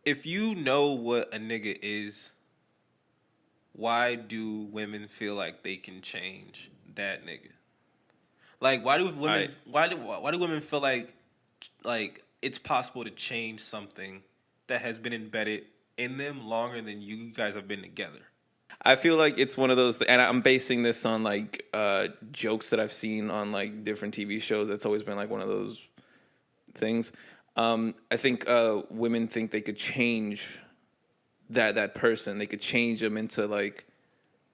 if you know what a nigga is, why do women feel like they can change that nigga? Like, why do I women why do women feel like it's possible to change something that has been embedded in them longer than you guys have been together? I feel like it's one of those, and I'm basing this on like jokes that I've seen on like different TV shows. That's always been like one of those things. I think women think they could change that person. They could change them into like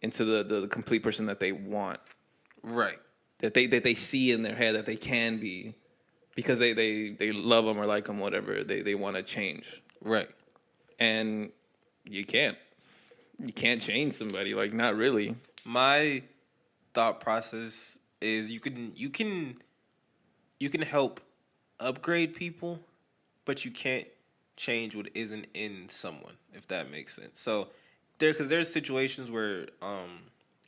into the complete person that they want, Right. that they see in their head that they can be, because they love them or like them, whatever. They want to change, Right. and you can't. You can't change somebody, like, not really. My thought process is you can help upgrade people, but you can't change what isn't in someone, if that makes sense. So because there's situations where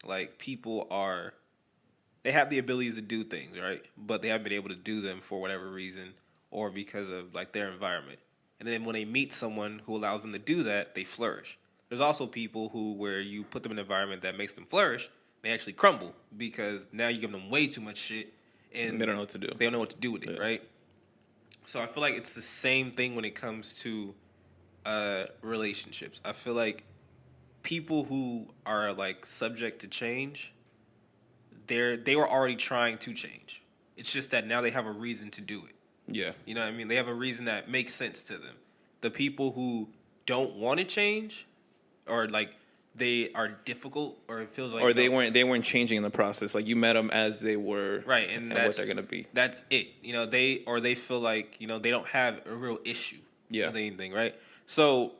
like people are they have the abilities to do things, right? But they haven't been able to do them for whatever reason or because of like their environment. And then when they meet someone who allows them to do that, they flourish. There's also people who where you put them in an environment that makes them flourish, they actually crumble because now you give them way too much shit and They don't know what to do. they don't know what to do with it, Yeah. right? So I feel like it's the same thing when it comes to relationships. I feel like people who are like subject to change, they were already trying to change. It's just that now they have a reason to do it. Yeah. You know what I mean? They have a reason that makes sense to them. The people who don't want to change, or like they are difficult, or it feels like Or they weren't changing in the process. Like, you met them as they were, right, and what they're gonna be. that's it. You know, they feel like they don't have a real issue Yeah. with anything, right? So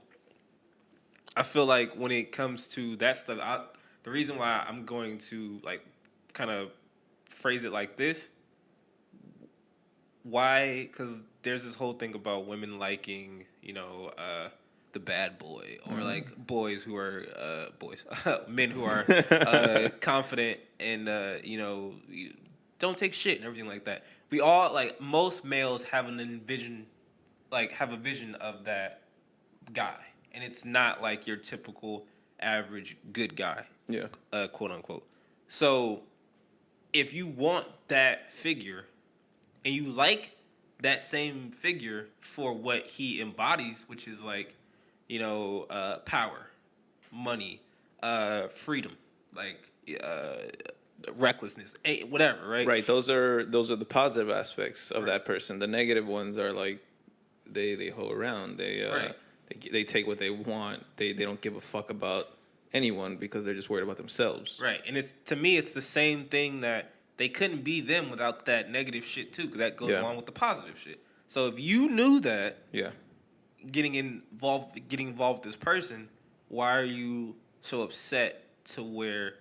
I feel like when it comes to that stuff, the reason why I'm going to like kind of phrase it like this, why? Because there's this whole thing about women liking, the bad boy, or like boys who are boys, men who are confident and don't take shit and everything like that. We all like most males have have a vision of that guy, and it's not like your typical average good guy, Yeah. quote unquote. So if you want that figure and you like that same figure for what he embodies, which is like, power, money, freedom, like recklessness, whatever, right? Right. Those are the positive aspects of that person. The negative ones are like they hoe around. Right. They take what they want. They don't give a fuck about anyone because they're just worried about themselves. Right. And it's to me, it's the same thing that they couldn't be them without that negative shit too, because that goes Yeah. along with the positive shit. So if you knew that Yeah. getting involved with this person, why are you so upset to where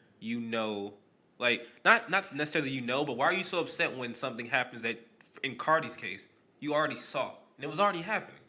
like not necessarily but why are you so upset when something happens that in Cardi's case you already saw and it was already happening?